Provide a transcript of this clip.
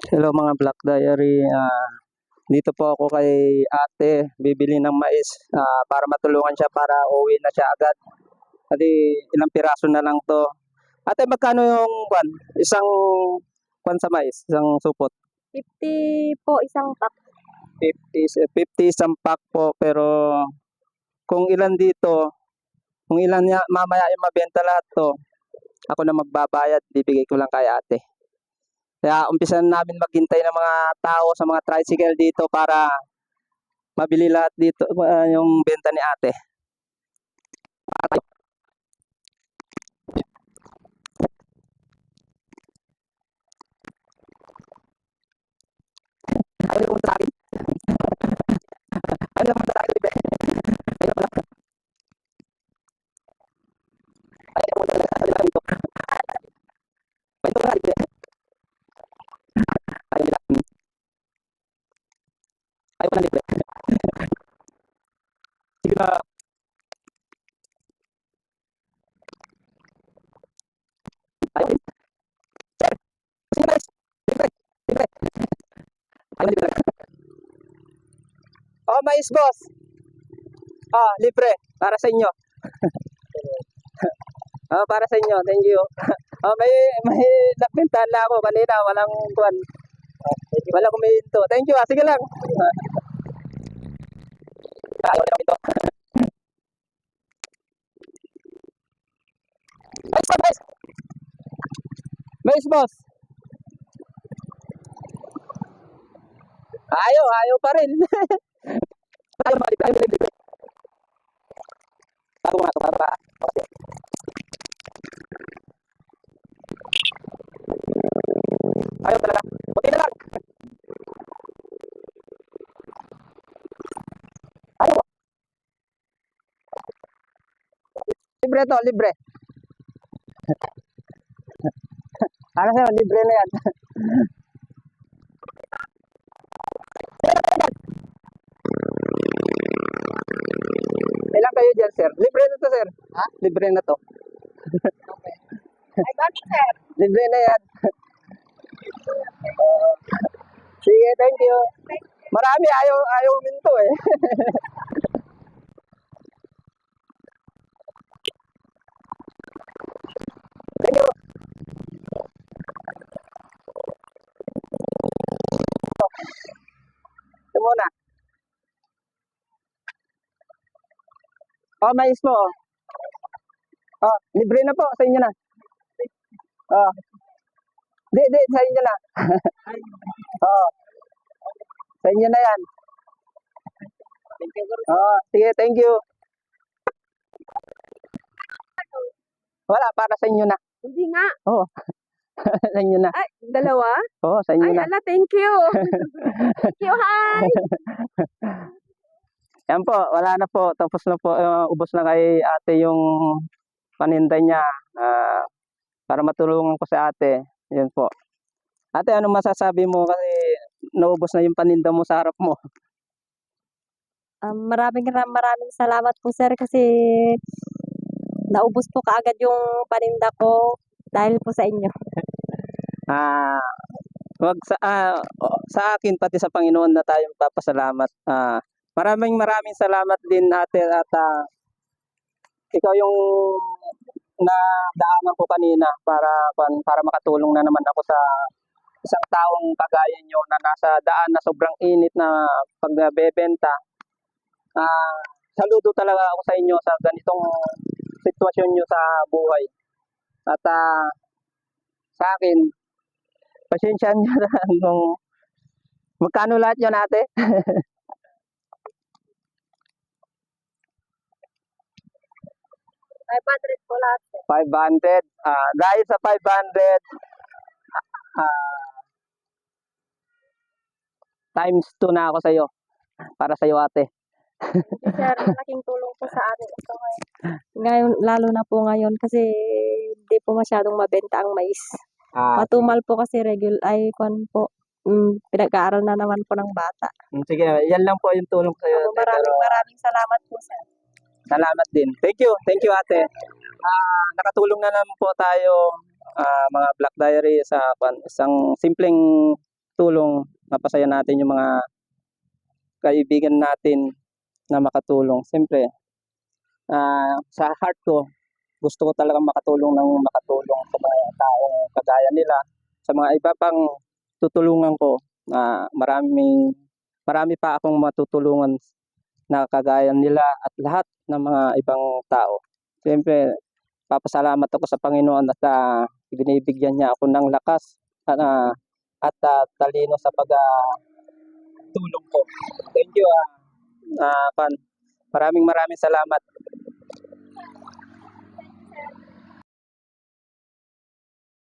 Hello mga Black Diary, dito po ako kay ate, bibili ng mais para matulungan siya para uwi na siya agad. Kasi ilang piraso na lang to. Ate, magkano yung kwan? Isang kwan sa mais, isang supot? 50 po isang pack. 50 isang pack po, pero kung ilan dito, kung ilan mamaya yung mabenta lahat to, ako na magbabayad, bibigay ko lang kay ate. Kaya umpisan namin maghintay ng mga tao sa mga tricycle dito para mabili lahat dito yung benta ni ate. Ayaw mo sa akin? Ayaw mo sa akin, Ayaw mo Ayaw mo talaga sa kanila dito. Ito nga, Ibe. Ayaw nila. Ayaw mo na, Ibe. Sige na. Ayaw din. Sir, sige na. Libre. Libre. Ayaw libre. Oh, mais boss. Libre. Para sa inyo. Para sa inyo. Thank you. May nagbentahan na ako kanina. Walang kuwan. Wala kumihinto. Thank you. Sige lang. Ayaw nila ito. Mais boss. Mais. Mais boss. Ayaw pa rin. Ayaw pa rin. Bago nga ito, para ayaw talaga. Buti na lang. Ayaw. Libre to, libre. Ano sa'yo, libre na yan. Ilan kayo dyan, sir? Libre na to, sir. Ha? Libre na to. Okay. Ay, bakit sir? Libre na yan. Sige, thank you. Marami ayaw minto eh. Thank you. Ito muna. Mais po. Libre na po, sa inyo na. Di, sa inyo na. Sa inyo na yan. Sige, thank you. Wala, para sa inyo na. Hindi nga. Sa inyo na. Ay, dalawa? Sa inyo Ay, na. ala, thank you. Thank you, hi. Yan po, wala na po. Tapos na po, ubos na kay ate yung paninda niya. Para matulungan ko sa ate. Yan po. Ate, anong masasabi mo kasi naubos na yung paninda mo sa harap mo? Maraming salamat po sir kasi naubos po kaagad yung paninda ko dahil po sa inyo. Wag sa akin pati sa Panginoon na tayong papasalamat. Maraming salamat din ate at ikaw yung nadaanan ko kanina para makatulong na naman ako sa isang taong kagaya nyo na nasa daan na sobrang init na pagbebenta. Saludo talaga ako sa inyo sa ganitong sitwasyon nyo sa buhay. At sa akin, pasensyahan nyo na kung magkano lahat yun ate? 500 po lahat. 500. Dahil sa 500, times 2 na ako sa iyo. Para sa iyo ate. Sir, malaking tulong po sa atin ito ngayon, lalo na po ngayon kasi hindi po masyadong mabenta ang mais. Matumal po kasi pinag-aaral na naman po ng bata. Sige, yan lang po yung tulong sa iyo. Maraming salamat po sir. Salamat din. Thank you ate. Nakatulong na naman po tayo mga Black Diary sa isang simpleng tulong, mapasaya natin yung mga kaibigan natin na makatulong. Siyempre, sa heart ko, gusto ko talagang makatulong sa mga taong kagaya nila, sa mga iba pang tutulungan ko na marami pa akong matutulungan na kagaya nila at lahat ng mga ibang tao. Siyempre, papasalamat ako sa Panginoon at binibigyan niya ako ng lakas at talino sa pagtulong ko. Thank you, Pan. Maraming salamat.